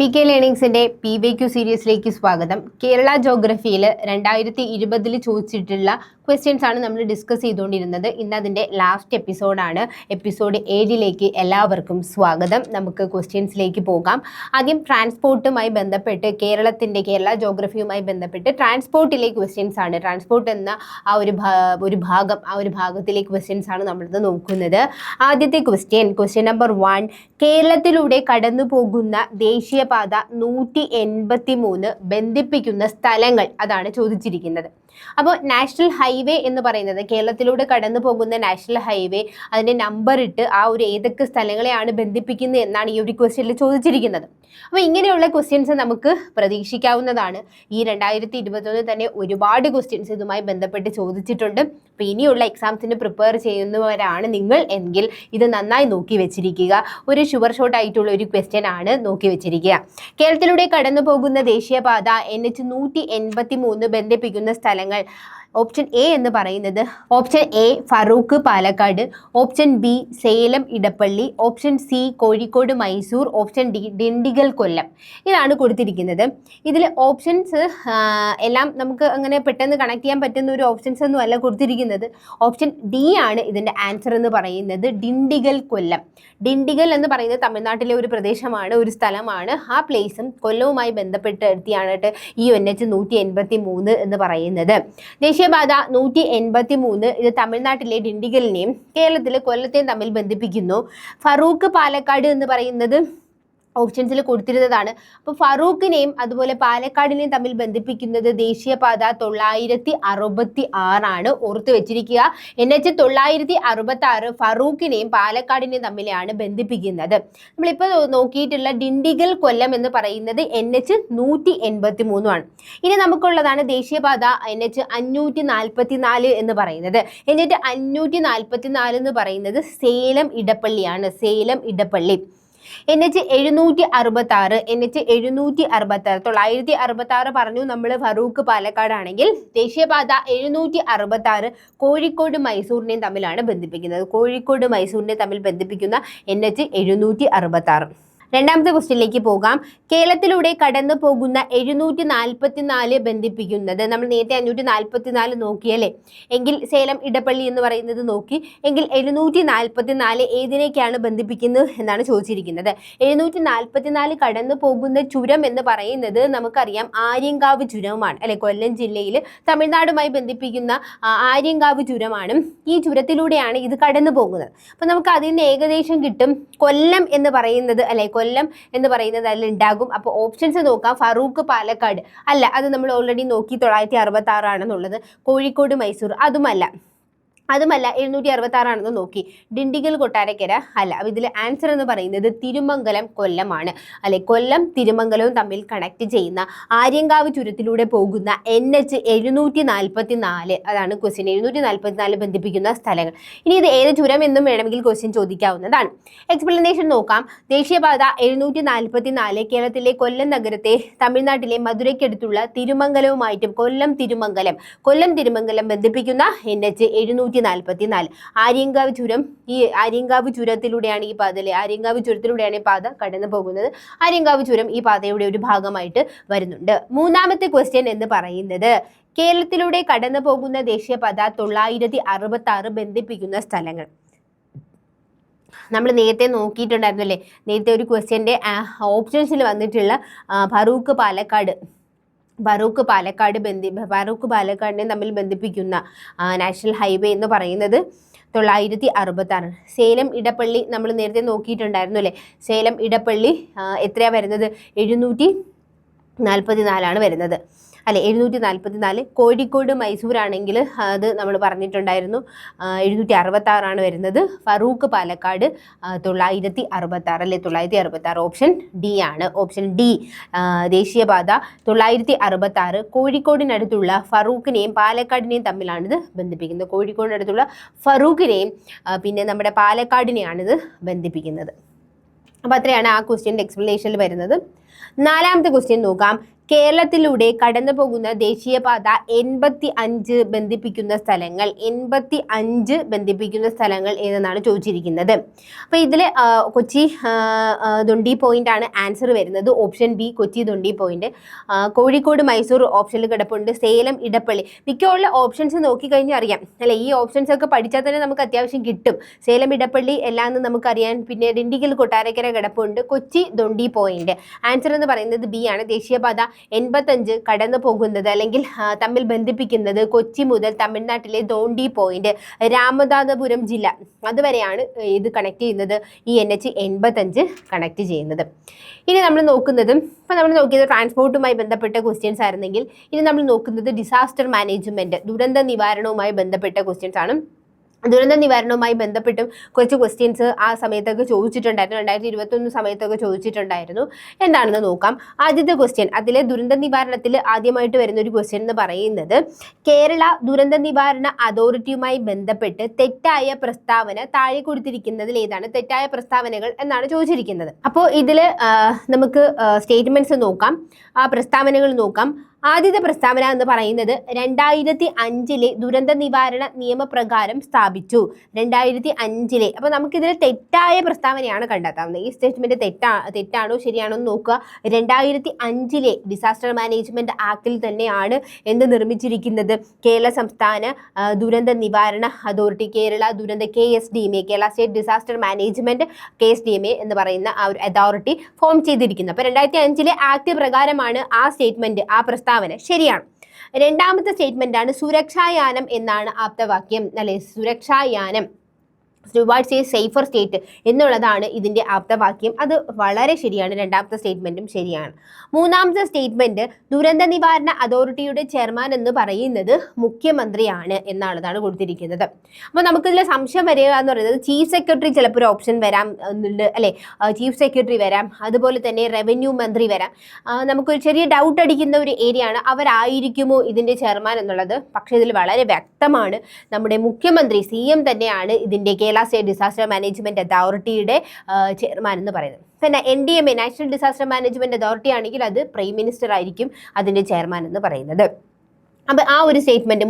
PK ലേണിംഗ്സിന്റെ PYQ സീരീസിലേക്ക് സ്വാഗതം. കേരള ജോഗ്രഫിയിൽ 2020 ചോദിച്ചിട്ടുള്ള questions ആണ് നമ്മൾ ഡിസ്കസ് ചെയ്തുകൊണ്ടിരുന്നത്. ഇന്ന് അതിൻ്റെ ലാസ്റ്റ് എപ്പിസോഡാണ്. എപ്പിസോഡ് 7ലേക്ക് എല്ലാവർക്കും സ്വാഗതം. നമുക്ക് ക്വസ്റ്റ്യൻസിലേക്ക് പോകാം. ആദ്യം ട്രാൻസ്പോർട്ടുമായി ബന്ധപ്പെട്ട് കേരള ജോഗ്രഫിയുമായി ബന്ധപ്പെട്ട് ട്രാൻസ്പോർട്ടിലെ ക്വസ്റ്റ്യൻസ് ആണ്. ട്രാൻസ്പോർട്ട് എന്ന ആ ഒരു ഭാഗത്തിലെ ക്വസ്റ്റ്യൻസ് ആണ് നമ്മളിത് നോക്കുന്നത്. ആദ്യത്തെ ക്വസ്റ്റ്യൻ നമ്പർ 1, കേരളത്തിലൂടെ കടന്നു പോകുന്ന ദേശീയപാത 183 ബന്ധിപ്പിക്കുന്ന സ്ഥലങ്ങൾ, അതാണ് ചോദിച്ചിരിക്കുന്നത്. അപ്പോൾ നാഷണൽ ഹൈവേ എന്ന് പറയുന്നത്, കേരളത്തിലൂടെ കടന്നു പോകുന്ന നാഷണൽ ഹൈവേ, അതിൻ്റെ നമ്പർ ഇട്ട് ആ ഒരു ഏതൊക്കെ സ്ഥലങ്ങളെയാണ് ബന്ധിപ്പിക്കുന്നത് എന്നാണ് ഈ ഒരു ക്വസ്റ്റ്യനിൽ ചോദിച്ചിരിക്കുന്നത്. അപ്പോൾ ഇങ്ങനെയുള്ള ക്വസ്റ്റ്യൻസ് നമുക്ക് പ്രതീക്ഷിക്കാവുന്നതാണ്. ഈ 2021 തന്നെ ഒരുപാട് ക്വസ്റ്റ്യൻസ് ഇതുമായി ബന്ധപ്പെട്ട് ചോദിച്ചിട്ടുണ്ട്. അപ്പോൾ ഇനിയുള്ള എക്സാംസിന് പ്രിപ്പയർ ചെയ്യുന്നവരാണ് നിങ്ങൾ എങ്കിൽ ഇത് നന്നായി നോക്കി വെച്ചിരിക്കുക. ഒരു ഷുവർ ഷോട്ട് ആയിട്ടുള്ള ഒരു ക്വസ്റ്റ്യൻ ആണ് നോക്കി വെച്ചിരിക്കുക. കേരളത്തിലൂടെ കടന്നു പോകുന്ന ദേശീയപാത NH 183 ബന്ധിപ്പിക്കുന്ന സ്ഥലങ്ങൾ. ഓപ്ഷൻ എ എന്ന് പറയുന്നത്, option A Farook Palakkad, option B Salem Edappally, option C Kozhikode Mysore, option D Dindigul Kollam. ഇതാണ് കൊടുത്തിരിക്കുന്നത്. ഇതിൽ ഓപ്ഷൻസ് എല്ലാം നമുക്ക് അങ്ങനെ പെട്ടെന്ന് കണക്ട് ചെയ്യാൻ പറ്റുന്ന ഒരു ഓപ്ഷൻസ് ഒന്നും അല്ല കൊടുത്തിരിക്കുന്നത്. ഓപ്ഷൻ ഡി ആണ് ഇതിൻ്റെ ആൻസർ എന്ന് പറയുന്നത്, ഡിണ്ടിഗൽ കൊല്ലം. ഡിണ്ടിഗൽ എന്ന് പറയുന്നത് തമിഴ്നാട്ടിലെ ഒരു പ്രദേശമാണ്, ഒരു സ്ഥലമാണ്. ആ പ്ലേസും കൊല്ലവുമായി ബന്ധപ്പെട്ട് എടുത്തിയാണ് ഈ NH 183 എന്ന് പറയുന്നത്. ദേശീയപാത 183 ഇത് തമിഴ്നാട്ടിലെ ഡിണ്ടിഗലിനെയും കേരളത്തിലെ കൊല്ലത്തെയും തമ്മിൽ ബന്ധിപ്പിക്കുന്നു. ഫറൂഖ് പാലക്കാട് എന്ന് പറയുന്നത് ഓപ്ഷൻസിൽ കൊടുത്തിരുന്നതാണ്. അപ്പോൾ ഫറൂഖിനെയും അതുപോലെ പാലക്കാടിനെയും തമ്മിൽ ബന്ധിപ്പിക്കുന്നത് ദേശീയപാത 966 ആണ്. ഓർത്ത് വെച്ചിരിക്കുക, NH 966 ഫറൂഖിനെയും പാലക്കാടിനെയും തമ്മിലാണ് ബന്ധിപ്പിക്കുന്നത്. നമ്മളിപ്പോൾ നോക്കിയിട്ടുള്ള ഡിണ്ടിഗൽ കൊല്ലം എന്ന് പറയുന്നത് NH 183 ആണ്. ഇനി നമുക്കുള്ളതാണ് ദേശീയപാത NH 544 എന്ന് പറയുന്നത്. NH 544 എന്ന് പറയുന്നത് സേലം ഇടപ്പള്ളിയാണ്. സേലം ഇടപ്പള്ളി. NH 766 966 പറഞ്ഞു നമ്മൾ ഫറൂഖ് പാലക്കാടാണെങ്കിൽ. ദേശീയപാത 766 കോഴിക്കോട് മൈസൂരിനെയും തമ്മിലാണ് ബന്ധിപ്പിക്കുന്നത്. കോഴിക്കോട് മൈസൂരിനെ തമ്മിൽ ബന്ധിപ്പിക്കുന്ന NH 766. രണ്ടാമത്തെ ക്വസ്റ്റ്യനിലേക്ക് പോകാം. കേരളത്തിലൂടെ കടന്നു പോകുന്ന 744 ബന്ധിപ്പിക്കുന്നത്, നമ്മൾ നേരത്തെ 544 നോക്കിയല്ലേ, എങ്കിൽ സേലം ഇടപ്പള്ളി എന്ന് പറയുന്നത് നോക്കി, എങ്കിൽ 744 ഏതിനേക്കാണ് ബന്ധിപ്പിക്കുന്നത് എന്നാണ് ചോദിച്ചിരിക്കുന്നത്. 744 കടന്നു പോകുന്ന ചുരം എന്ന് പറയുന്നത് നമുക്കറിയാം ആര്യങ്കാവ് ചുരമാണ് അല്ലെ. കൊല്ലം ജില്ലയിൽ തമിഴ്നാടുമായി ബന്ധിപ്പിക്കുന്ന ആര്യങ്കാവ് ചുരമാണ്. ഈ ചുരത്തിലൂടെയാണ് ഇത് കടന്നു പോകുന്നത്. അപ്പോൾ നമുക്ക് അതിന് ഏകദേശം കിട്ടും. കൊല്ലം എന്ന് പറയുന്നത് അല്ലെ, കൊല്ലം എന്ന് പറയുന്നത് അതിൽ ഉണ്ടാകും. അപ്പോൾ ഓപ്ഷൻസ് നോക്കാം. ഫറൂഖ് പാലക്കാട് അല്ല, അത് നമ്മൾ ഓൾറെഡി നോക്കി 966 ആണെന്നുള്ളത്. കോഴിക്കോട് മൈസൂർ അതുമല്ല 766 ആണെന്ന് നോക്കി. ഡിണ്ടിഗൽ കൊട്ടാരക്കര അല്ല. അപ്പോൾ ഇതിൽ ആൻസർ എന്ന് പറയുന്നത് തിരുമംഗലം കൊല്ലമാണ് അല്ലെ. കൊല്ലം തിരുമംഗലവും തമ്മിൽ കണക്ട് ചെയ്യുന്ന ആര്യങ്കാവ് ചുരത്തിലൂടെ പോകുന്ന NH 744 അതാണ് ക്വസ്റ്റ്യൻ. 744 ബന്ധിപ്പിക്കുന്ന സ്ഥലങ്ങൾ. ഇനി ഇത് ഏത് ചുരം എന്നും വേണമെങ്കിൽ ക്വസ്റ്റ്യൻ ചോദിക്കാവുന്നതാണ്. എക്സ്പ്ലനേഷൻ നോക്കാം. ദേശീയപാത 744 കേരളത്തിലെ കൊല്ലം നഗരത്തെ തമിഴ്നാട്ടിലെ മധുരയ്ക്കടുത്തുള്ള തിരുമംഗലവുമായിട്ടും കൊല്ലം തിരുമംഗലം ബന്ധിപ്പിക്കുന്ന NH 744. ആര്യങ്കാവ് ചുരം, ഈ ആര്യങ്കാവ് ചുരത്തിലൂടെയാണ് ഈ പാത അല്ലെ, ആര്യങ്കാവ് ചുരത്തിലൂടെയാണ് ഈ പാത കടന്നു പോകുന്നത്. ആര്യങ്കാവ് ചുരം ഈ പാതയുടെ ഒരു ഭാഗമായിട്ട് വരുന്നുണ്ട്. മൂന്നാമത്തെ ക്വസ്റ്റ്യൻ എന്ന് പറയുന്നത്, കേരളത്തിലൂടെ കടന്നു പോകുന്ന ദേശീയപാത 966 ബന്ധിപ്പിക്കുന്ന സ്ഥലങ്ങൾ. നമ്മൾ നേരത്തെ നോക്കിയിട്ടുണ്ടായിരുന്നു അല്ലേ, നേരത്തെ ഒരു ക്വസ്റ്റ്യൻ്റെ ഓപ്ഷൻസിൽ വന്നിട്ടുള്ള ഫറൂഖ് പാലക്കാടിനെ തമ്മിൽ ബന്ധിപ്പിക്കുന്ന നാഷണൽ ഹൈവേ എന്ന് പറയുന്നത് 966. സേലം ഇടപ്പള്ളി നമ്മൾ നേരത്തെ നോക്കിയിട്ടുണ്ടായിരുന്നു അല്ലേ. സേലം ഇടപ്പള്ളി എത്രയാണ് വരുന്നത്? 744 വരുന്നത് അല്ലെ. 744. കോഴിക്കോട് മൈസൂർ ആണെങ്കിൽ അത് നമ്മൾ പറഞ്ഞിട്ടുണ്ടായിരുന്നു 766 വരുന്നത്. ഫറൂഖ് പാലക്കാട് 966 അല്ലെ, 966. ഓപ്ഷൻ ഡി ആണ്. ഓപ്ഷൻ ഡി ദേശീയപാത 966 കോഴിക്കോടിനടുത്തുള്ള ഫറൂഖിനെയും പാലക്കാടിനെയും തമ്മിലാണിത് ബന്ധിപ്പിക്കുന്നത്. കോഴിക്കോടിനടുത്തുള്ള ഫറൂഖിനെയും പിന്നെ നമ്മുടെ പാലക്കാടിനെയാണിത് ബന്ധിപ്പിക്കുന്നത്. അപ്പോൾ അത്രയാണ് ആ ക്വസ്റ്റ്യൻ്റെ എക്സ്പ്ലനേഷനിൽ വരുന്നത്. നാലാമത്തെ ക്വസ്റ്റ്യൻ നോക്കാം. കേരളത്തിലൂടെ കടന്നു പോകുന്ന ദേശീയപാത 85 ബന്ധിപ്പിക്കുന്ന സ്ഥലങ്ങൾ, 85 ബന്ധിപ്പിക്കുന്ന സ്ഥലങ്ങൾ ഏതെന്നാണ് ചോദിച്ചിരിക്കുന്നത്. അപ്പോൾ ഇതിൽ കൊച്ചി ദുണ്ടി പോയിന്റ് ആണ് ആൻസർ വരുന്നത്. Option B Kochi Dhundi point. Kozhikode Mysore ഓപ്ഷനിൽ കിടപ്പുണ്ട്. സേലം ഇടപ്പള്ളി. മിക്കുള്ള ഓപ്ഷൻസ് നോക്കിക്കഴിഞ്ഞാൽ അറിയാം അല്ലെ, ഈ ഓപ്ഷൻസ് ഒക്കെ പഠിച്ചാൽ തന്നെ നമുക്ക് അത്യാവശ്യം കിട്ടും. സേലം ഇടപ്പള്ളി എല്ലാം നമുക്കറിയാൻ. പിന്നെ ഡിണ്ടിഗൽ കൊട്ടാരക്കര കിടപ്പുണ്ട്. കൊച്ചി ദുണ്ടി പോയിന്റ്. ആൻസർ എന്ന് പറയുന്നത് ബി ആണ്. ദേശീയപാത 85 കടന്നു പോകുന്നത് അല്ലെങ്കിൽ തമ്മിൽ ബന്ധിപ്പിക്കുന്നത് കൊച്ചി മുതൽ തമിഴ്നാട്ടിലെ ദോണ്ടി പോയിന്റ്, രാമനാഥപുരം ജില്ല അതുവരെയാണ് ഇത് കണക്ട് ചെയ്യുന്നത്. ഈ NH 85 കണക്ട് ചെയ്യുന്നത്. ഇനി നമ്മൾ നോക്കുന്നത്, ഇപ്പം നമ്മൾ നോക്കിയത് ട്രാൻസ്പോർട്ടുമായി ബന്ധപ്പെട്ട ക്വസ്റ്റ്യൻസ് ആയിരുന്നെങ്കിൽ ഇനി നമ്മൾ നോക്കുന്നത് ഡിസാസ്റ്റർ മാനേജ്മെന്റ്, ദുരന്ത നിവാരണവുമായി ബന്ധപ്പെട്ട ക്വസ്റ്റ്യൻസ് ആണ്. ദുരന്ത നിവാരണവുമായി ബന്ധപ്പെട്ടും കുറച്ച് ക്വസ്റ്റ്യൻസ് ആ സമയത്തൊക്കെ ചോദിച്ചിട്ടുണ്ടായിരുന്നു. 2021 സമയത്തൊക്കെ ചോദിച്ചിട്ടുണ്ടായിരുന്നു. എന്താണെന്ന് നോക്കാം. ആദ്യത്തെ ക്വസ്റ്റ്യൻ, അതിലെ ദുരന്ത നിവാരണത്തിൽ ആദ്യമായിട്ട് വരുന്ന ഒരു ക്വസ്റ്റ്യൻ എന്ന് പറയുന്നത്, കേരള ദുരന്ത നിവാരണ അതോറിറ്റിയുമായി ബന്ധപ്പെട്ട് തെറ്റായ പ്രസ്താവന താഴെ കൊടുത്തിരിക്കുന്നതിൽ ഏതാണ് തെറ്റായ പ്രസ്താവനകൾ എന്നാണ് ചോദിച്ചിരിക്കുന്നത്. അപ്പോൾ ഇതിൽ നമുക്ക് സ്റ്റേറ്റ്മെന്റ്സ് നോക്കാം, ആ പ്രസ്താവനകൾ നോക്കാം. ആദ്യത്തെ പ്രസ്താവന എന്ന് പറയുന്നത് 2005 ദുരന്ത നിവാരണ നിയമപ്രകാരം സ്ഥാപിച്ചു. 2005. അപ്പോൾ നമുക്കിതിൽ തെറ്റായ പ്രസ്താവനയാണ് കണ്ടെത്താവുന്നത്. ഈ സ്റ്റേറ്റ്മെന്റ് തെറ്റാണോ ശരിയാണോ എന്ന് നോക്കുക. 2005 ഡിസാസ്റ്റർ മാനേജ്മെന്റ് ആക്ടിൽ തന്നെയാണ് എന്ത് നിർമ്മിച്ചിരിക്കുന്നത്, കേരള സംസ്ഥാന ദുരന്ത നിവാരണ അതോറിറ്റി, കേരള ദുരന്ത KSDMA, Kerala state disaster management KSDMA എന്ന് പറയുന്ന ആ ഒരു അതോറിറ്റി ഫോം ചെയ്തിരിക്കുന്നത്. അപ്പോൾ 2005 ആക്ട് പ്രകാരമാണ് ആ സ്റ്റേറ്റ്മെന്റ്, ആ പ്രസ്താവന ശരിയാണ്. രണ്ടാമത്തെ സ്റ്റേറ്റ്മെന്റ് ആണ് സുരക്ഷായാനം എന്നാണ് ആപ്തവാക്യം അല്ലെ. സുരക്ഷായാനം ടുവാർഡ്സ് എ സേഫർ സ്റ്റേറ്റ് എന്നുള്ളതാണ് ഇതിൻ്റെ ആപ്തവാക്യം. അത് വളരെ ശരിയാണ്. രണ്ടാമത്തെ സ്റ്റേറ്റ്മെന്റും ശരിയാണ്. മൂന്നാമത്തെ സ്റ്റേറ്റ്മെന്റ് ദുരന്ത നിവാരണ അതോറിറ്റിയുടെ ചെയർമാൻ എന്ന് പറയുന്നത് മുഖ്യമന്ത്രിയാണ് എന്നുള്ളതാണ് കൊടുത്തിരിക്കുന്നത്. അപ്പോൾ നമുക്കിതിൽ സംശയം വരിക എന്ന് പറയുന്നത് ചീഫ് സെക്രട്ടറി ചിലപ്പോൾ ഒരു ഓപ്ഷൻ വരാം എന്നുണ്ട് അല്ലെ. ചീഫ് സെക്രട്ടറി വരാം, അതുപോലെ തന്നെ റവന്യൂ മന്ത്രി വരാം. നമുക്കൊരു ചെറിയ ഡൗട്ട് അടിക്കുന്ന ഒരു ഏരിയ ആണ്, അവരായിരിക്കുമോ ഇതിൻ്റെ ചെയർമാൻ എന്നുള്ളത്. പക്ഷേ ഇതിൽ വളരെ വ്യക്തമാണ്, നമ്മുടെ മുഖ്യമന്ത്രി CM തന്നെയാണ് ഇതിൻ്റെ കേരള സ്റ്റേറ്റ് ഡിസാസ്റ്റർ മാനേജ്മെന്റ് അതോറിറ്റിയുടെ ചെയർമാൻ എന്ന് പറയുന്നത്. പിന്നെ NDMA national disaster management authority ആണെങ്കിൽ അത് പ്രൈം മിനിസ്റ്റർ ആയിരിക്കും അതിൻ്റെ ചെയർമാൻ എന്ന് പറയുന്നത്. അപ്പം ആ ഒരു സ്റ്റേറ്റ്മെന്റ്,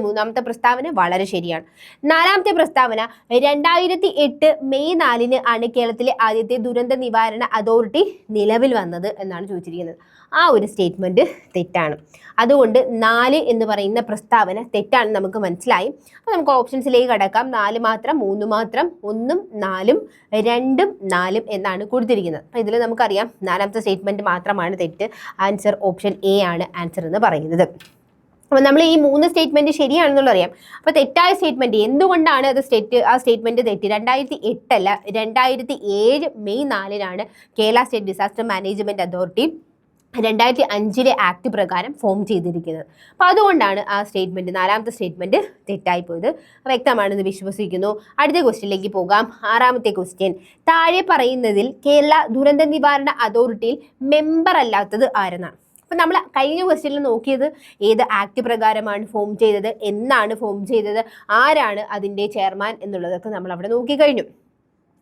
മൂന്നാമത്തെ പ്രസ്താവന വളരെ ശരിയാണ്. നാലാമത്തെ പ്രസ്താവന 2008 മെയ് 4 ആണ് കേരളത്തിലെ ആദ്യത്തെ ദുരന്ത നിവാരണ അതോറിറ്റി നിലവിൽ വന്നത് എന്നാണ് ചോദിച്ചിരിക്കുന്നത്. ആ ഒരു സ്റ്റേറ്റ്മെന്റ് തെറ്റാണ്. അതുകൊണ്ട് 4 എന്ന് പറയുന്ന പ്രസ്താവന തെറ്റാണെന്ന് നമുക്ക് മനസ്സിലായി. അപ്പോൾ നമുക്ക് ഓപ്ഷൻസിലേക്ക് കടക്കാം. 4 മാത്രം, 3 മാത്രം, 1ഉം 4ഉം, 2ഉം 4ഉം എന്നാണ് കൊടുത്തിരിക്കുന്നത്. അപ്പോൾ ഇതിൽ നമുക്കറിയാം നാലാമത്തെ സ്റ്റേറ്റ്മെന്റ് മാത്രമാണ് തെറ്റ്. ആൻസർ ഓപ്ഷൻ A ആണ് ആൻസർ എന്ന് പറയുന്നത്. അപ്പോൾ നമ്മൾ ഈ 3 സ്റ്റേറ്റ്മെന്റ് ശരിയാണെന്നുള്ള അറിയാം. അപ്പോൾ തെറ്റായ സ്റ്റേറ്റ്മെന്റ് എന്തുകൊണ്ടാണ് അത് ആ സ്റ്റേറ്റ്മെന്റ് തെറ്റ്? 2008 അല്ല, 2007 May 4 Kerala state disaster management authority 2005 act പ്രകാരം ഫോം ചെയ്തിരിക്കുന്നത്. അപ്പോൾ അതുകൊണ്ടാണ് ആ സ്റ്റേറ്റ്മെന്റ്, നാലാമത്തെ സ്റ്റേറ്റ്മെന്റ് തെറ്റായിപ്പോയത്. വ്യക്തമാണെന്ന് വിശ്വസിക്കുന്നു. അടുത്ത ക്വസ്റ്റ്യനിലേക്ക് പോകാം. 6ാമത്തെ ക്വസ്റ്റ്യൻ, താഴെ പറയുന്നതിൽ കേരള ദുരന്ത നിവാരണ അതോറിറ്റിയിൽ മെമ്പർ അല്ലാത്തത് ആരെന്നാണ്. അപ്പം നമ്മൾ കഴിഞ്ഞ ക്വസ്റ്റ്യനിൽ നോക്കിയത് ഏത് ആക്ട് പ്രകാരമാണ് ഫോം ചെയ്തത്, എന്നാണ് ഫോം ചെയ്തത്, ആരാണ് അതിൻ്റെ ചെയർമാൻ എന്നുള്ളതൊക്കെ നമ്മൾ അവിടെ നോക്കിക്കഴിഞ്ഞു.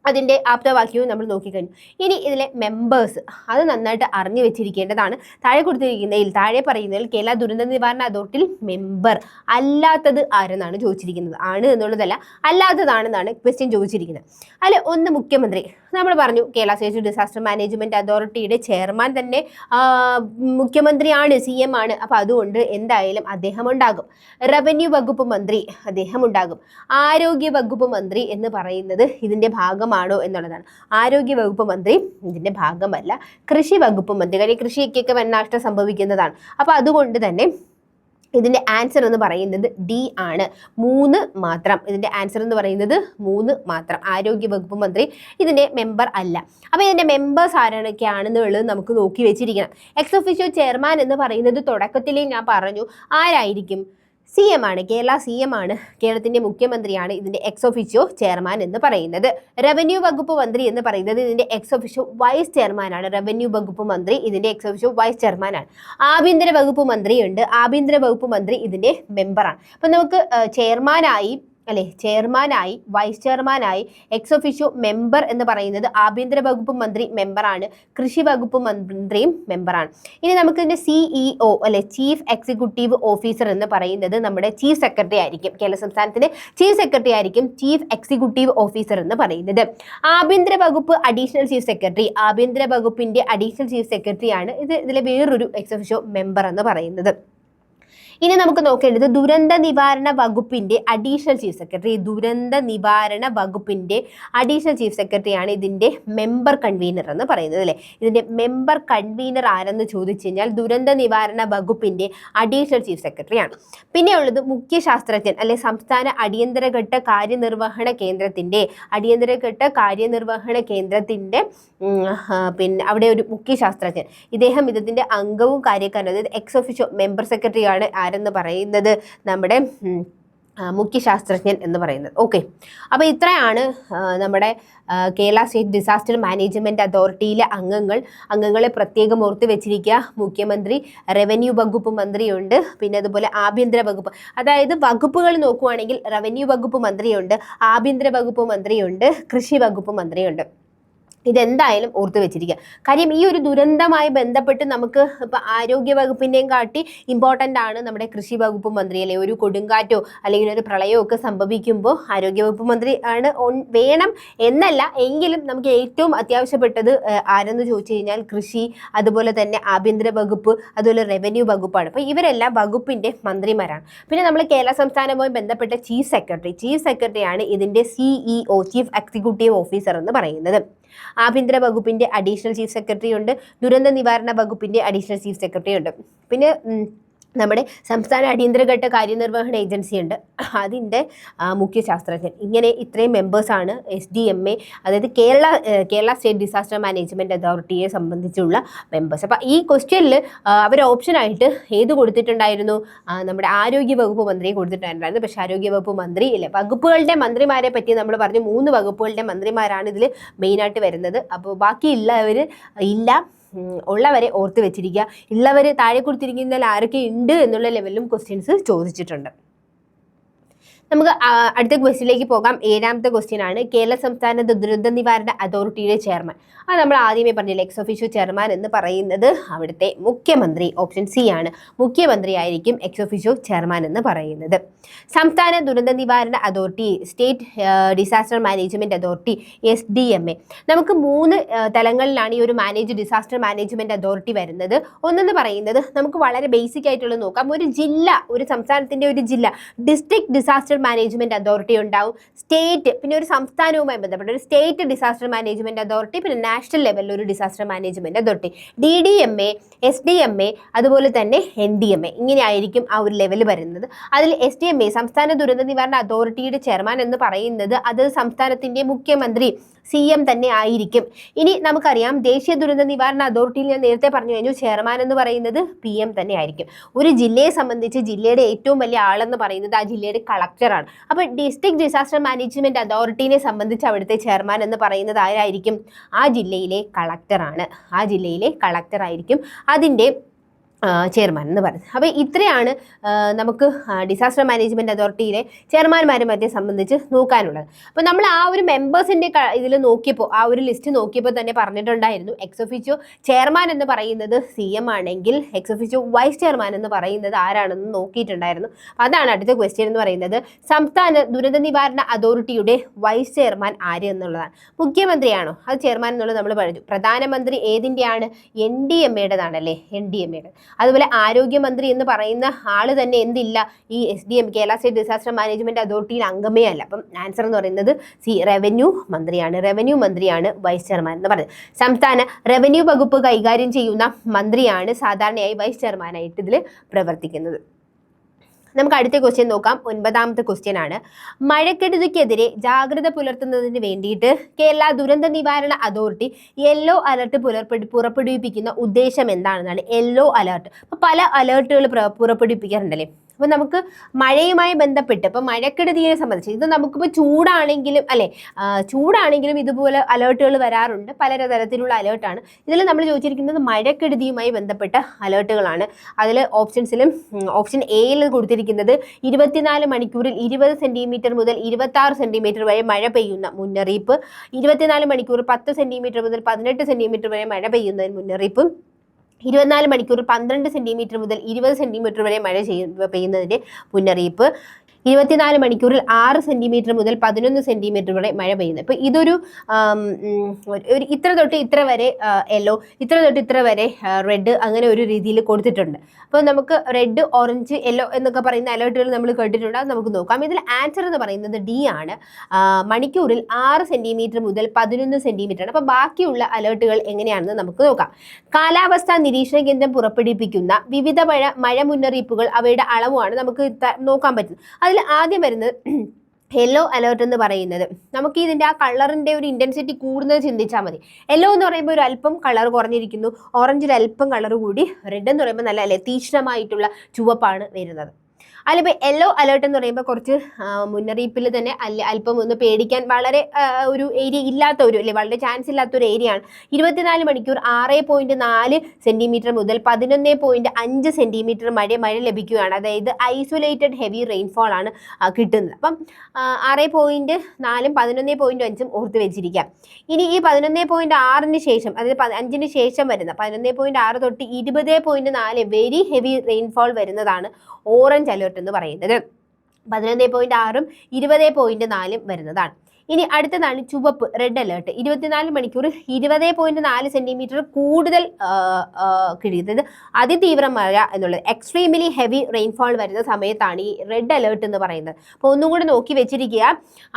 അതിൻ്റെ ആപ്തവാക്യവും നമ്മൾ നോക്കിക്കഴിഞ്ഞു. ഇനി ഇതിലെ മെമ്പേഴ്സ് അത് നന്നായിട്ട് അറിഞ്ഞു വെച്ചിരിക്കേണ്ടതാണ്. താഴെ പറയുന്നതിൽ കേരള ദുരന്ത നിവാരണ അതോറിറ്റിയിൽ മെമ്പർ അല്ലാത്തത് ആരെന്നാണ് ചോദിച്ചിരിക്കുന്നത്. ആണ് എന്നുള്ളതല്ല, അല്ലാത്തതാണെന്നാണ് ക്വസ്റ്റ്യൻ ചോദിച്ചിരിക്കുന്നത്. അതിൽ ഒന്ന് മുഖ്യമന്ത്രി. നമ്മൾ പറഞ്ഞു കേരള സ്റ്റേറ്റ് ഡിസാസ്റ്റർ മാനേജ്മെന്റ് അതോറിറ്റിയുടെ ചെയർമാൻ തന്നെ മുഖ്യമന്ത്രിയാണ്, CM ആണ്. അപ്പോൾ അതുകൊണ്ട് എന്തായാലും അദ്ദേഹം ഉണ്ടാകും. റവന്യൂ വകുപ്പ് മന്ത്രി അദ്ദേഹം ഉണ്ടാകും. ആരോഗ്യ വകുപ്പ് മന്ത്രി എന്ന് പറയുന്നത് ഇതിൻ്റെ ഭാഗമാണോ എന്നുള്ളതാണ്. ആരോഗ്യ വകുപ്പ് മന്ത്രി ഇതിൻ്റെ ഭാഗമല്ല. കൃഷി വകുപ്പ് മന്ത്രി, കാര്യം കൃഷിക്കൊക്കെ വൻനാശം സംഭവിക്കുന്നതാണ്. അപ്പോൾ അതുകൊണ്ട് തന്നെ ഇതിൻ്റെ ആൻസർ എന്ന് പറയുന്നത് D ആണ്. 3 മാത്രം. ഇതിൻ്റെ ആൻസർ എന്ന് പറയുന്നത് 3 മാത്രം. ആരോഗ്യ വകുപ്പ് മന്ത്രി ഇതിൻ്റെ മെമ്പർ അല്ല. അപ്പോൾ ഇതിൻ്റെ മെമ്പേഴ്സ് ആരൊക്കെയാണെന്നുള്ളത് നമുക്ക് നോക്കി വെച്ചിരിക്കണം. എക്സ് ഒഫീഷ്യോ ചെയർമാൻ എന്ന് പറയുന്നത് തുടക്കത്തിലേ ഞാൻ പറഞ്ഞു ആരായിരിക്കും, CM ആണ്. കേരള CM ആണ്, കേരളത്തിൻ്റെ മുഖ്യമന്ത്രിയാണ് ഇതിൻ്റെ എക്സ് ഒഫീഷ്യോ ചെയർമാൻ എന്ന് പറയുന്നത്. റവന്യൂ വകുപ്പ് മന്ത്രി എന്ന് പറയുന്നത് ഇതിൻ്റെ എക്സ് ഒഫീഷ്യോ വൈസ് ചെയർമാനാണ്. റവന്യൂ വകുപ്പ് മന്ത്രി ഇതിൻ്റെ എക്സ് ഒഫീഷ്യോ വൈസ് ചെയർമാനാണ്. ആഭ്യന്തര വകുപ്പ് മന്ത്രി ഉണ്ട്. ആഭ്യന്തര വകുപ്പ് മന്ത്രി ഇതിൻ്റെ മെമ്പറാണ്. അപ്പം നമുക്ക് ചെയർമാനായി അല്ലെ ചെയർമാനായി വൈസ് ചെയർമാനായി എക്സ് ഒഫീഷ്യോ മെമ്പർ എന്ന് പറയുന്നത് ആഭ്യന്തര വകുപ്പ് മന്ത്രി മെമ്പറാണ്, കൃഷി വകുപ്പ് മന്ത്രിയും മെമ്പറാണ്. ഇനി നമുക്ക് ഇതിന്റെ CEO അല്ലെ ചീഫ് എക്സിക്യൂട്ടീവ് ഓഫീസർ എന്ന് പറയുന്നത് നമ്മുടെ ചീഫ് സെക്രട്ടറി ആയിരിക്കും. കേരള സംസ്ഥാനത്തിന്റെ ചീഫ് സെക്രട്ടറി ആയിരിക്കും ചീഫ് എക്സിക്യൂട്ടീവ് ഓഫീസർ എന്ന് പറയുന്നത്. ആഭ്യന്തര വകുപ്പ് അഡീഷണൽ ചീഫ് സെക്രട്ടറി, ആഭ്യന്തര വകുപ്പിന്റെ അഡീഷണൽ ചീഫ് സെക്രട്ടറി ആണ് ഇതിലെ വേറൊരു എക്സ് ഒഫീഷ്യോ മെമ്പർ എന്ന് പറയുന്നത്. ഇനി നമുക്ക് നോക്കേണ്ടത് ദുരന്ത നിവാരണ വകുപ്പിന്റെ അഡീഷണൽ ചീഫ് സെക്രട്ടറി. ദുരന്ത നിവാരണ വകുപ്പിന്റെ അഡീഷണൽ ചീഫ് സെക്രട്ടറിയാണ് ഇതിന്റെ മെമ്പർ കൺവീനർ എന്ന് പറയുന്നത് അല്ലെ. ഇതിന്റെ മെമ്പർ കൺവീനർ ആരെന്ന് ചോദിച്ചു കഴിഞ്ഞാൽ ദുരന്ത നിവാരണ വകുപ്പിന്റെ അഡീഷണൽ ചീഫ് സെക്രട്ടറിയാണ്. പിന്നെ ഉള്ളത് മുഖ്യ ശാസ്ത്രജ്ഞൻ അല്ലെ സംസ്ഥാന അടിയന്തരഘട്ട കാര്യനിർവഹണ കേന്ദ്രത്തിന്റെ പിന്നെ അവിടെ ഒരു മുഖ്യ ശാസ്ത്രജ്ഞൻ, ഇദ്ദേഹം ഇതിന്റെ അംഗവും കാര്യക്കാരനും, അതായത് എക്സ് ഒഫീഷ്യോ മെമ്പർ സെക്രട്ടറിയാണ് ആരെന്ന് പറയുന്നത് നമ്മുടെ മുഖ്യ ശാസ്ത്രജ്ഞൻ എന്ന് പറയുന്നത്. ഓക്കെ, അപ്പോൾ ഇത്രയാണ് നമ്മുടെ കേരള സ്റ്റേറ്റ് ഡിസാസ്റ്റർ മാനേജ്മെന്റ് അതോറിറ്റിയിലെ അംഗങ്ങളെ പ്രത്യേകം ഓർത്ത് വെച്ചിരിക്കുക. മുഖ്യമന്ത്രി, റവന്യൂ വകുപ്പ് മന്ത്രിയുണ്ട്, പിന്നെ അതുപോലെ ആഭ്യന്തര വകുപ്പ്, അതായത് വകുപ്പുകൾ നോക്കുവാണെങ്കിൽ റവന്യൂ വകുപ്പ് മന്ത്രിയുണ്ട്, ആഭ്യന്തര വകുപ്പ് മന്ത്രിയുണ്ട്, കൃഷി വകുപ്പ് മന്ത്രിയുണ്ട്. ഇതെന്തായാലും ഓർത്ത് വെച്ചിരിക്കുക. കാര്യം ഈ ഒരു ദുരന്തമായി ബന്ധപ്പെട്ട് നമുക്ക് ഇപ്പം ആരോഗ്യ വകുപ്പിൻ്റെയും കാട്ടി ഇമ്പോർട്ടൻ്റ് ആണ് നമ്മുടെ കൃഷി വകുപ്പ് മന്ത്രി അല്ലെ. ഒരു കൊടുങ്കാറ്റോ അല്ലെങ്കിൽ ഒരു പ്രളയമോ ഒക്കെ സംഭവിക്കുമ്പോൾ ആരോഗ്യ വകുപ്പ് മന്ത്രി ആണ് വേണം എന്നല്ല, എങ്കിലും നമുക്ക് ഏറ്റവും അത്യാവശ്യപ്പെട്ടത് ആരെന്ന് ചോദിച്ചു കഴിഞ്ഞാൽ കൃഷി, അതുപോലെ തന്നെ ആഭ്യന്തര വകുപ്പ്, അതുപോലെ റവന്യൂ വകുപ്പാണ്. അപ്പോൾ ഇവരെല്ലാം വകുപ്പിൻ്റെ മന്ത്രിമാരാണ്. പിന്നെ നമ്മൾ കേരള സംസ്ഥാനവുമായി ബന്ധപ്പെട്ട ചീഫ് സെക്രട്ടറിയാണ് ഇതിൻ്റെ CEO ചീഫ് എക്സിക്യൂട്ടീവ് ഓഫീസർ എന്ന് പറയുന്നത്. ആഭ്യന്തര വകുപ്പിന്റെ അഡീഷണൽ ചീഫ് സെക്രട്ടറി ഉണ്ട്, ദുരന്ത നിവാരണ വകുപ്പിന്റെ അഡീഷണൽ ചീഫ് സെക്രട്ടറി ഉണ്ട്, പിന്നെ നമ്മുടെ സംസ്ഥാന അടിയന്തരഘട്ട കാര്യനിർവഹണ ഏജൻസി ഉണ്ട്, അതിൻ്റെ മുഖ്യ ശാസ്ത്രജ്ഞൻ. ഇങ്ങനെ ഇത്രയും മെമ്പേഴ്സാണ് SDMA, അതായത് കേരള സ്റ്റേറ്റ് ഡിസാസ്റ്റർ മാനേജ്മെൻറ്റ് അതോറിറ്റിയെ സംബന്ധിച്ചുള്ള മെമ്പേഴ്സ്. അപ്പോൾ ഈ ക്വസ്റ്റ്യനിൽ അവർ ഓപ്ഷനായിട്ട് ഏത് കൊടുത്തിട്ടുണ്ടായിരുന്നു? നമ്മുടെ ആരോഗ്യ വകുപ്പ് മന്ത്രിയെ കൊടുത്തിട്ടുണ്ടായിരുന്നു. പക്ഷേ ആരോഗ്യ വകുപ്പ് മന്ത്രി ഇല്ല. വകുപ്പുകളുടെ മന്ത്രിമാരെ പറ്റി നമ്മൾ പറഞ്ഞു, 3 വകുപ്പുകളുടെ മന്ത്രിമാരാണ് ഇതിൽ മെയിനായിട്ട് വരുന്നത്. അപ്പോൾ ബാക്കിയുള്ളവർ ഇല്ല, ഉള്ളവരെ ഓർത്ത് വെച്ചിരിക്കുക. ഉള്ളവർ താഴെ കൊടുത്തിരിക്കുന്നതിൽ ആരൊക്കെ ഉണ്ട് എന്നുള്ള ലെവലിലും ക്വസ്റ്റ്യൻസ് ചോദിച്ചിട്ടുണ്ട്. നമുക്ക് അടുത്ത ക്വസ്റ്റ്യനിലേക്ക് പോകാം. 7ാമത്തെ ക്വസ്റ്റ്യൻ ആണ് കേരള സംസ്ഥാന ദുരന്ത നിവാരണ അതോറിറ്റിയുടെ ചെയർമാൻ. അത് നമ്മൾ ആദ്യമേ പറഞ്ഞില്ല, എക്സ് ഒഫീഷ്യോ ചെയർമാൻ എന്ന് പറയുന്നത് അവിടുത്തെ മുഖ്യമന്ത്രി. ഓപ്ഷൻ C ആണ്, മുഖ്യമന്ത്രി ആയിരിക്കും എക്സ് ഒഫീഷ്യോ ചെയർമാൻ എന്ന് പറയുന്നത്. സംസ്ഥാന ദുരന്ത നിവാരണ authority, state disaster management authority, SDMA. നമുക്ക് 3 തലങ്ങളിലാണ് ഈ ഒരു ഡിസാസ്റ്റർ മാനേജ്മെന്റ് അതോറിറ്റി വരുന്നത്. ഒന്നെന്ന് പറയുന്നത് നമുക്ക് വളരെ ബേസിക് ആയിട്ടുള്ളത് നോക്കാം. ഒരു സംസ്ഥാനത്തിന്റെ ഒരു ജില്ല ഡിസ്ട്രിക്ട് ഡിസാസ്റ്റർ മാനേജ്മെന്റ് അതോറിറ്റി ഉണ്ടാവും. സ്റ്റേറ്റ്, പിന്നെ ഒരു സംസ്ഥാനവുമായി ബന്ധപ്പെട്ട ഒരു സ്റ്റേറ്റ് ഡിസാസ്റ്റർ മാനേജ്മെന്റ് അതോറിറ്റി, പിന്നെ നാഷണൽ ലെവലിൽ ഒരു disaster management authority. DDMA, SDMA, അതുപോലെ തന്നെ NDMA. ഇങ്ങനെ ആയിരിക്കും ആ ഒരു ലെവൽ വരുന്നത്. അതിൽ SDMA സംസ്ഥാന ദുരന്ത നിവാരണ അതോറിറ്റിയുടെ ചെയർമാൻ എന്ന് പറയുന്നത് അത് സംസ്ഥാനത്തിന്റെ മുഖ്യമന്ത്രി CM തന്നെ ആയിരിക്കും. ഇനി നമുക്കറിയാം ദേശീയ ദുരന്ത നിവാരണ അതോറിറ്റിയിൽ ഞാൻ നേരത്തെ പറഞ്ഞു കഴിഞ്ഞു, ചെയർമാൻ എന്ന് പറയുന്നത് PM തന്നെ ആയിരിക്കും. ഒരു ജില്ലയെ സംബന്ധിച്ച് ജില്ലയുടെ ഏറ്റവും വലിയ ആളെന്ന് പറയുന്നത് ആ ജില്ലയുടെ കളക്ടറാണ്. അപ്പോൾ ഡിസ്ട്രിക്ട് ഡിസാസ്റ്റർ മാനേജ്മെന്റ് അതോറിറ്റിനെ സംബന്ധിച്ച് അവിടുത്തെ ചെയർമാൻ എന്ന് പറയുന്നത് ആരായിരിക്കും? ആ ജില്ലയിലെ കളക്ടറാണ്. ആ ജില്ലയിലെ കളക്ടറായിരിക്കും അതിൻ്റെ ചെയർമാൻ എന്ന് പറയുന്നത്. അപ്പോൾ ഇത്രയാണ് നമുക്ക് ഡിസാസ്റ്റർ മാനേജ്മെൻറ്റ് അതോറിറ്റിയിലെ ചെയർമാൻമാരെ മറ്റേ സംബന്ധിച്ച് നോക്കാനുള്ളത്. അപ്പോൾ നമ്മൾ ആ ഒരു മെമ്പേഴ്സിൻ്റെ ഇതിൽ നോക്കിയപ്പോൾ, ആ ഒരു ലിസ്റ്റ് നോക്കിയപ്പോൾ തന്നെ പറഞ്ഞിട്ടുണ്ടായിരുന്നു എക്സ് ഒഫീഷ്യോ ചെയർമാൻ എന്ന് പറയുന്നത് CM ആണെങ്കിൽ എക്സ് ഒഫീഷ്യോ വൈസ് ചെയർമാൻ എന്ന് പറയുന്നത് ആരാണെന്ന് നോക്കിയിട്ടുണ്ടായിരുന്നു. അതാണ് അടുത്ത ക്വസ്റ്റ്യൻ എന്ന് പറയുന്നത്. സംസ്ഥാന ദുരന്ത നിവാരണ അതോറിറ്റിയുടെ വൈസ് ചെയർമാൻ ആര് എന്നുള്ളതാണ്. മുഖ്യമന്ത്രിയാണോ? അത് ചെയർമാൻ എന്നുള്ളത് നമ്മൾ പറഞ്ഞു. പ്രധാനമന്ത്രി ഏതിൻ്റെയാണ്? NDMAയുടേതാണല്ലേ, NDMAയുടെ. അതുപോലെ ആരോഗ്യമന്ത്രി എന്ന് പറയുന്ന ആള് തന്നെ എന്തില്ല, ഈ SDM Kerala state disaster management അതോറിറ്റിയിൽ അംഗമേ അല്ല. അപ്പം ആൻസർ എന്ന് പറയുന്നത് റവന്യൂ മന്ത്രിയാണ് വൈസ് ചെയർമാൻ എന്ന് പറയുന്നത്. സംസ്ഥാന റവന്യൂ വകുപ്പ് കൈകാര്യം ചെയ്യുന്ന മന്ത്രിയാണ് സാധാരണയായി വൈസ് ചെയർമാനായിട്ട് ഇതിൽ പ്രവർത്തിക്കുന്നത്. നമുക്ക് അടുത്ത ക്വസ്റ്റ്യൻ നോക്കാം. 9ാമത്തെ ക്വസ്റ്റ്യൻ ആണ്. മഴക്കെടുതിക്കെതിരെ ജാഗ്രത പുലർത്തുന്നതിന് വേണ്ടിയിട്ട് കേരള ദുരന്ത നിവാരണ അതോറിറ്റി യെല്ലോ അലർട്ട് പുറപ്പെടുവിപ്പിക്കുന്ന ഉദ്ദേശം എന്താണെന്നാണ്. യെല്ലോ അലർട്ട്, അപ്പോൾ പല അലേർട്ടുകൾ പുറപ്പെടുവിപ്പിക്കാറുണ്ടല്ലേ. അപ്പോൾ നമുക്ക് മഴയുമായി ബന്ധപ്പെട്ട് ഇപ്പോൾ മഴക്കെടുതിയെ സംബന്ധിച്ച് ഇത് നമുക്കിപ്പോൾ ചൂടാണെങ്കിലും ചൂടാണെങ്കിലും ഇതുപോലെ അലേർട്ടുകൾ വരാറുണ്ട്, പല തരത്തിലുള്ള അലേർട്ടാണ്. ഇതിൽ നമ്മൾ ചോദിച്ചിരിക്കുന്നത് മഴക്കെടുതിയുമായി ബന്ധപ്പെട്ട അലേർട്ടുകളാണ്. അതിൽ ഓപ്ഷൻ എയിൽ കൊടുത്തിരിക്കുന്നത് 24 മണിക്കൂറിൽ 20 സെൻറ്റിമീറ്റർ മുതൽ 26 സെൻറ്റിമീറ്റർ വരെ മഴ പെയ്യുന്ന മുന്നറിയിപ്പ്, 24 മണിക്കൂർ 10 സെൻറ്റിമീറ്റർ മുതൽ 18 സെൻറ്റിമീറ്റർ വരെ മഴ പെയ്യുന്നതിന് മുന്നറിയിപ്പ്, 24 മണിക്കൂർ 12 സെൻറ്റിമീറ്റർ മുതൽ 20 സെൻറ്റിമീറ്റർ വരെ മഴ പെയ്യുന്നതിൻ്റെ മുന്നറിയിപ്പ്, 24 മണിക്കൂറിൽ 6 സെൻറ്റിമീറ്റർ മുതൽ 11 സെൻറ്റിമീറ്റർ വരെ മഴ പെയ്യുന്നത്. ഇപ്പോൾ ഇതൊരു ഇത്ര തൊട്ട് ഇത്ര വരെ യെല്ലോ, ഇത്ര തൊട്ട് ഇത്ര വരെ റെഡ്, അങ്ങനെ ഒരു രീതിയിൽ കൊടുത്തിട്ടുണ്ട്. അപ്പോൾ നമുക്ക് റെഡ്, ഓറഞ്ച്, യെല്ലോ എന്നൊക്കെ പറയുന്ന അലേർട്ടുകൾ നമ്മൾ കേട്ടിട്ടുണ്ട്. അത് നമുക്ക് നോക്കാം. ഇതിൽ ആൻസർ എന്ന് പറയുന്നത് ഡി ആണ്. മണിക്കൂറിൽ 6 സെൻറ്റിമീറ്റർ മുതൽ 11 സെൻറ്റിമീറ്റർ ആണ്. അപ്പോൾ ബാക്കിയുള്ള അലേർട്ടുകൾ എങ്ങനെയാണെന്ന് നമുക്ക് നോക്കാം. കാലാവസ്ഥാ നിരീക്ഷണ കേന്ദ്രം പുറപ്പെടുവിപ്പിക്കുന്ന വിവിധ മഴ മുന്നറിയിപ്പുകൾ, അവയുടെ അളവുമാണ് നമുക്ക് നോക്കാൻ പറ്റുന്നത്. അതിൽ ആദ്യം വരുന്നത് യെല്ലോ അലേർട്ട് എന്ന് പറയുന്നത്, നമുക്ക് ഇതിൻ്റെ ആ കളറിൻ്റെ ഒരു ഇൻറ്റൻസിറ്റി കൂടുന്നത് ചിന്തിച്ചാൽ മതി. യെല്ലോ എന്ന് പറയുമ്പോൾ ഒരു അല്പം കളർ കുറഞ്ഞിരിക്കുന്നു, ഓറഞ്ചിൽ അല്പം കളർ കൂടി, റെഡ് എന്ന് പറയുമ്പോൾ നല്ല തീക്ഷ്ണമായിട്ടുള്ള ചുവപ്പാണ് വരുന്നത്. അതിലിപ്പോൾ യെല്ലോ അലേർട്ട് എന്ന് പറയുമ്പോൾ കുറച്ച് മുന്നറിയിപ്പിൽ തന്നെ അല്പം ഒന്ന് പേടിക്കാൻ വളരെ ഒരു ഏരിയ ഇല്ലാത്ത വളരെ ചാൻസ് ഇല്ലാത്ത ഒരു ഏരിയ ആണ്. 24 മണിക്കൂർ 6.4 സെൻറ്റിമീറ്റർ മുതൽ 11.5 സെൻറ്റിമീറ്റർ മഴ ലഭിക്കുകയാണ്. അതായത് ഐസൊലേറ്റഡ് ഹെവി റെയിൻഫോൾ ആണ് കിട്ടുന്നത്. അപ്പം 6.4 11.5 ഓർത്ത് വെച്ചിരിക്കാം. ഇനി ഈ 11.6 ശേഷം, അതായത് 5 ശേഷം വരുന്ന 11.6 തൊട്ട് 20.4 വെരി ഹെവി റെയിൻഫോൾ വരുന്നതാണ് ഓറഞ്ച് അലേർട്ട് എന്ന് പറയുന്നത്. 11.6 20.4 വരുന്നതാണ്. ഇനി അടുത്തതാണ് ചുവപ്പ്, റെഡ് അലേർട്ട്. 24 മണിക്കൂർ 20.4 സെൻറ്റിമീറ്റർ കൂടുതൽ കിട്ടിയത് അതിതീവ്ര മഴ എന്നുള്ളത്, എക്സ്ട്രീംലി ഹെവി റെയിൻഫോൾ വരുന്ന സമയത്താണ് ഈ റെഡ് അലേർട്ട് എന്ന് പറയുന്നത്. അപ്പോൾ ഒന്നും കൂടി നോക്കി വെച്ചിരിക്കുക.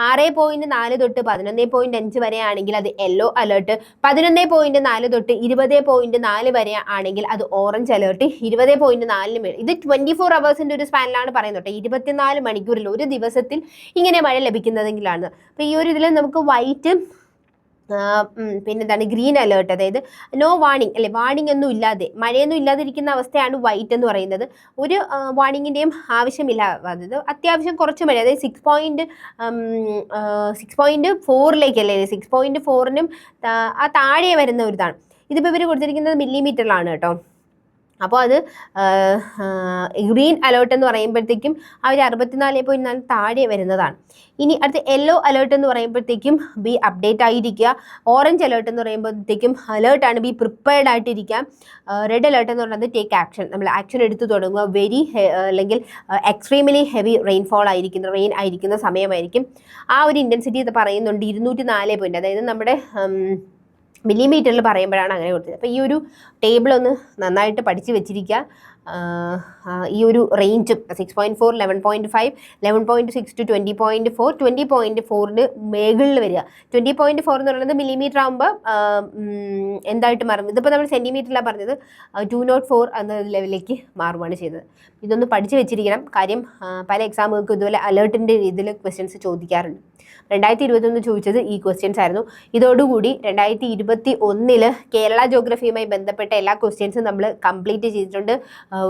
6.4 തൊട്ട് 11.5 വരെ ആണെങ്കിൽ അത് യെല്ലോ അലേർട്ട്, 11.4 തൊട്ട് 20.4 വരെ ആണെങ്കിൽ അത് ഓറഞ്ച് അലേർട്ട്, 20.4 ഇത് 24 അവേഴ്സിൻ്റെ ഒരു സ്പാനിലാണ് പറയുന്നത്. 24 മണിക്കൂറിൽ ഒരു ദിവസത്തിൽ ഇങ്ങനെ മഴ ലഭിക്കുന്നതെങ്കിലാണ്. അപ്പോൾ ഈ ഒരു ഇതിൽ നമുക്ക് വൈറ്റ്, പിന്നെന്താണ് ഗ്രീൻ അലേർട്ട്, അതായത് നോ വാർണിംഗ് അല്ലെ, വാർണിംഗ് ഒന്നും ഇല്ലാതെ, മഴയൊന്നും ഇല്ലാതിരിക്കുന്ന അവസ്ഥയാണ് വൈറ്റ് എന്ന് പറയുന്നത്. ഒരു വാർണിങ്ങിൻ്റെയും ആവശ്യമില്ല. അതായത് അത്യാവശ്യം കുറച്ച് മഴ, അതായത് 6.4 അല്ലേ, 6.4നും ആ താഴെ വരുന്ന ഒരു ഇതാണ്. ഇതിപ്പോൾ ഇവർ കൊടുത്തിരിക്കുന്നത് മില്ലിമീറ്ററിലാണ് കേട്ടോ. അപ്പോൾ അത് ഗ്രീൻ അലേർട്ട് എന്ന് പറയുമ്പോഴത്തേക്കും അവർ 64.4 താഴെ വരുന്നതാണ്. ഇനി അടുത്ത യെല്ലോ അലേർട്ട് എന്ന് പറയുമ്പോഴത്തേക്കും ബി അപ്ഡേറ്റ് ആയിരിക്കുക. ഓറഞ്ച് അലേർട്ട് എന്ന് പറയുമ്പോഴത്തേക്കും അലേർട്ടാണ്, ബി പ്രിപ്പയർഡ് ആയിട്ടിരിക്കാം. റെഡ് അലേർട്ട് എന്ന് പറയുന്നത് ടേക്ക് ആക്ഷൻ, നമ്മൾ ആക്ഷൻ എടുത്ത് തുടങ്ങുക. അല്ലെങ്കിൽ എക്സ്ട്രീംലി ഹെവി റെയിൻഫോൾ റെയിൻ ആയിരിക്കുന്ന സമയമായിരിക്കും. ആ ഒരു ഇൻറ്റൻസിറ്റി ഇത് പറയുന്നുണ്ട് 204 പോയിന്റ്, അതായത് നമ്മുടെ മില്ലിമീറ്ററിൽ പറയുമ്പോഴാണ് അങ്ങനെ കൊടുത്തത്. അപ്പോൾ ഈ ഒരു ടേബിൾ ഒന്ന് നന്നായിട്ട് പഠിച്ച് വെച്ചിരിക്കുക. ഈ ഒരു റേഞ്ചും 6.4, 11.5, 11.6 to 20.4, 20.4ന് മേകളിൽ വരിക. 20.4 എന്ന് പറയുന്നത് മില്ലിമീറ്റർ ആകുമ്പോൾ എന്തായിട്ട് മാറും, ഇതിപ്പോൾ നമ്മൾ സെൻറ്റിമീറ്ററിലാണ് പറഞ്ഞത്, 204 എന്ന ലെവലിലേക്ക് മാറുകയാണ് ചെയ്തത്. ഇതൊന്ന് പഠിച്ച് വെച്ചിരിക്കണം. കാര്യം പല എക്സാമുകൾക്കും ഇതുപോലെ അലേർട്ടിൻ്റെ രീതിയിൽ ക്വസ്റ്റ്യൻസ് ചോദിക്കാറുണ്ട്. 2021 ചോദിച്ചത് ഈ ക്വസ്റ്റ്യൻസ് ആയിരുന്നു. ഇതോടുകൂടി 2021 കേരള ജോഗ്രഫിയുമായി ബന്ധപ്പെട്ട എല്ലാ ക്വസ്റ്റ്യൻസും നമ്മൾ കംപ്ലീറ്റ് ചെയ്തിട്ടുണ്ട്.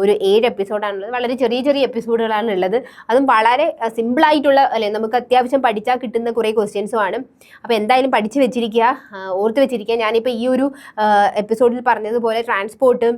ഒരു 7 എപ്പിസോഡാണുള്ളത്. വളരെ ചെറിയ എപ്പിസോഡുകളാണ് ഉള്ളത്. അതും വളരെ സിമ്പിളായിട്ടുള്ള നമുക്ക് അത്യാവശ്യം പഠിച്ചാൽ കിട്ടുന്ന കുറേ ക്വസ്റ്റ്യൻസുമാണ്. അപ്പോൾ എന്തായാലും പഠിച്ച് വെച്ചിരിക്കുക, ഓർത്ത് വെച്ചിരിക്കുക. ഞാനിപ്പോൾ ഈ ഒരു എപ്പിസോഡിൽ പറഞ്ഞതുപോലെ ട്രാൻസ്പോർട്ട്,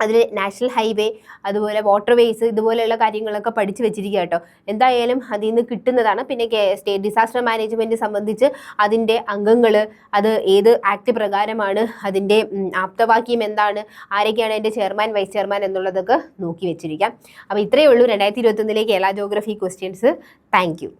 അതിൽ നാഷണൽ ഹൈവേ, അതുപോലെ വാട്ടർ വേസ്, ഇതുപോലെയുള്ള കാര്യങ്ങളൊക്കെ പഠിച്ച് വെച്ചിരിക്കുക കേട്ടോ. എന്തായാലും അതിൽ നിന്ന് കിട്ടുന്നതാണ്. പിന്നെ സ്റ്റേറ്റ് ഡിസാസ്റ്റർ മാനേജ്മെൻറ്റ് സംബന്ധിച്ച് അതിൻ്റെ അംഗങ്ങൾ, അത് ഏത് ആക്ട് പ്രകാരമാണ്, അതിൻ്റെ ആപ്തവാക്യം എന്താണ്, ആരൊക്കെയാണ് അതിൻ്റെ ചെയർമാൻ, വൈസ് ചെയർമാൻ എന്നുള്ളതൊക്കെ നോക്കി വെച്ചിരിക്കാം. അപ്പോൾ ഇത്രയേ ഉള്ളൂ 2021 Kerala geography questions. Thank you.